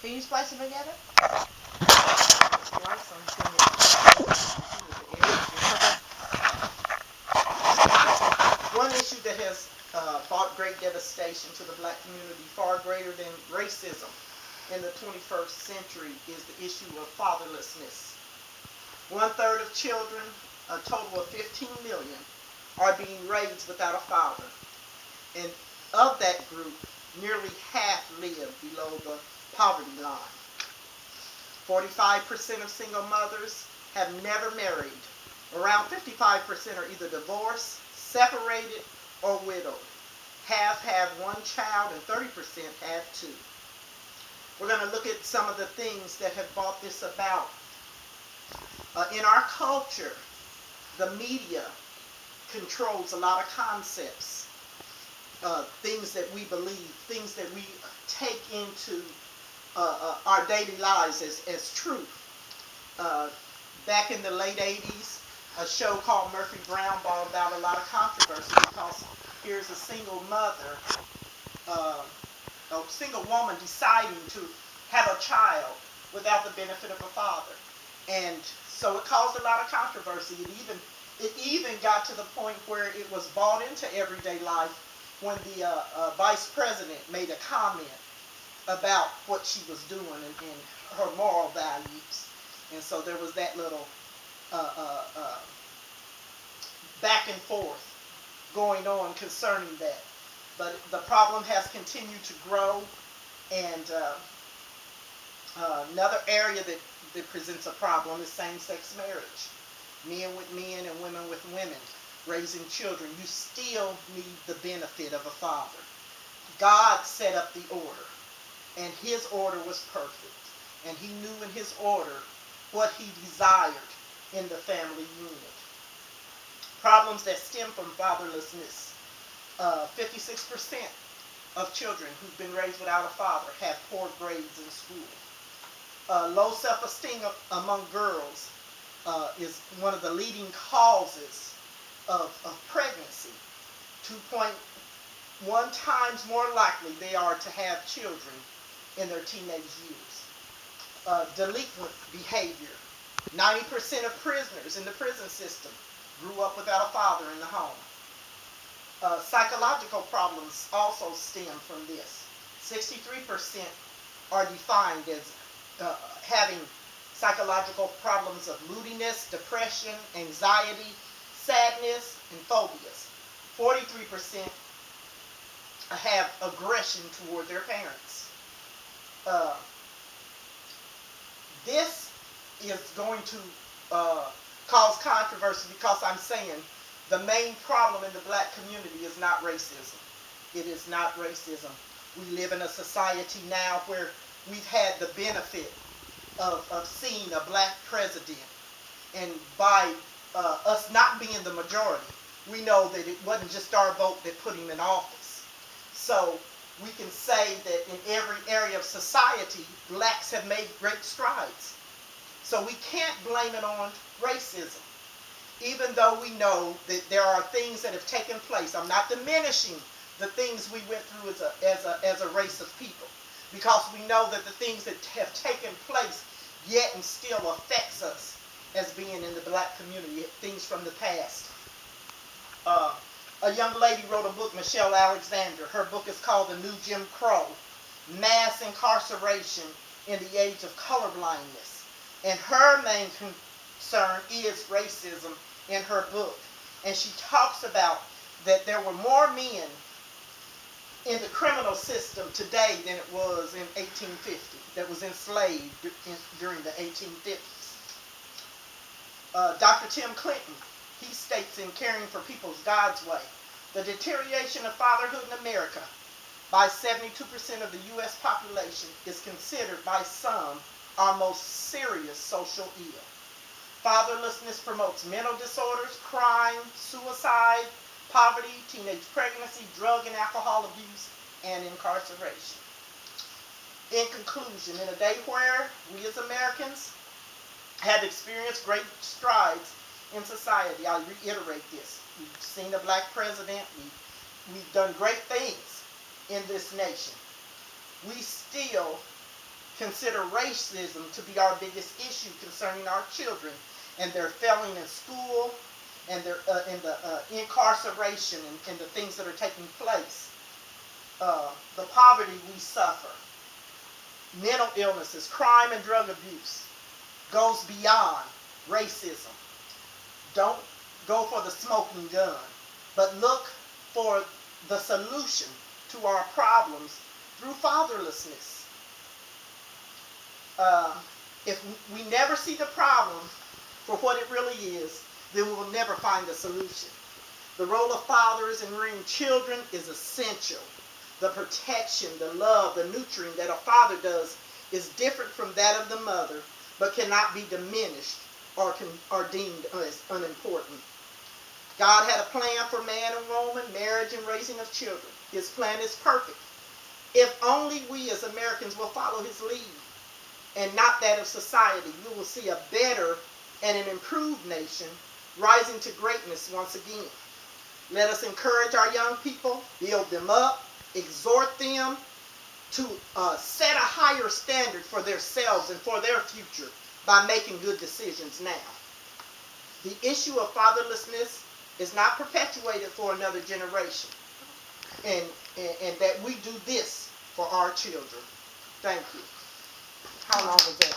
Can you splice them together? One issue that has brought great devastation to the black community, far greater than racism in the 21st century, is the issue of fatherlessness. 1/3 of children, a total of 15 million, are being raised without a father. And of that group, nearly half live below the poverty line. 45% of single mothers have never married. Around 55% are either divorced, separated, or widowed. Half have one child and 30% have two. We're going to look at some of the things that have brought this about. In our culture, the media controls a lot of concepts, things that we believe, things that we take into our daily lives as truth. Back in the late 80s, a show called Murphy Brown brought about a lot of controversy because here's a single mother, a single woman deciding to have a child without the benefit of a father. And so it caused a lot of controversy. It even got to the point where it was brought into everyday life when the vice president made a comment about what she was doing and her moral values. And so there was that little back and forth going on concerning that. But the problem has continued to grow, and another area that presents a problem is same-sex marriage. Men with men and women with women raising children. You still need the benefit of a father. God set up the order, and his order was perfect. And he knew in his order what he desired in the family unit. Problems that stem from fatherlessness. 56% of children who've been raised without a father have poor grades in school. Low self-esteem among girls is one of the leading causes of pregnancy. 2.1 times more likely they are to have children in their teenage years. Delinquent behavior. 90% of prisoners in the prison system grew up without a father in the home. Psychological problems also stem from this. 63% are defined as having psychological problems of moodiness, depression, anxiety, sadness, and phobias. 43% have aggression toward their parents. This is going to cause controversy because I'm saying the main problem in the black community is not racism. It is not racism. We live in a society now where we've had the benefit of seeing a black president. And by us not being the majority, we know that it wasn't just our vote that put him in office. So we can say that in every area of society, blacks have made great strides. So we can't blame it on racism, even though we know that there are things that have taken place. I'm not diminishing the things we went through as a race of people, because we know that the things that have taken place yet and still affects us as being in the black community, things from the past. A young lady wrote a book, Michelle Alexander. Her book is called The New Jim Crow, Mass Incarceration in the Age of Colorblindness. And her main concern is racism in her book. And she talks about that there were more men in the criminal system today than it was in 1850, that was enslaved during the 1850s. Dr. Tim Clinton, he states in Caring for People's God's Way, the deterioration of fatherhood in America by 72% of the U.S. population is considered by some our most serious social ill. Fatherlessness promotes mental disorders, crime, suicide, poverty, teenage pregnancy, drug and alcohol abuse, and incarceration. In conclusion, in a day where we as Americans have experienced great strides in society, I reiterate this. We've seen a black president. We've done great things in this nation. we still consider racism to be our biggest issue concerning our children and their failing in school and their in the incarceration and the things that are taking place. The poverty we suffer, mental illnesses, crime and drug abuse goes beyond racism. Don't go for the smoking gun, but look for the solution to our problems through fatherlessness. If we never see the problem for what it really is, then we will never find the solution. The role of fathers in rearing children is essential. The protection, the love, the nurturing that a father does is different from that of the mother, but cannot be diminished or deemed as unimportant. God had a plan for man and woman, marriage and raising of children. His plan is perfect. If only we as Americans will follow his lead and not that of society, we will see a better and an improved nation rising to greatness once again. Let us encourage our young people, build them up, exhort them to set a higher standard for themselves and for their future by making good decisions now. The issue of fatherlessness is not perpetuated for another generation. And that we do this for our children. Thank you. How long was that?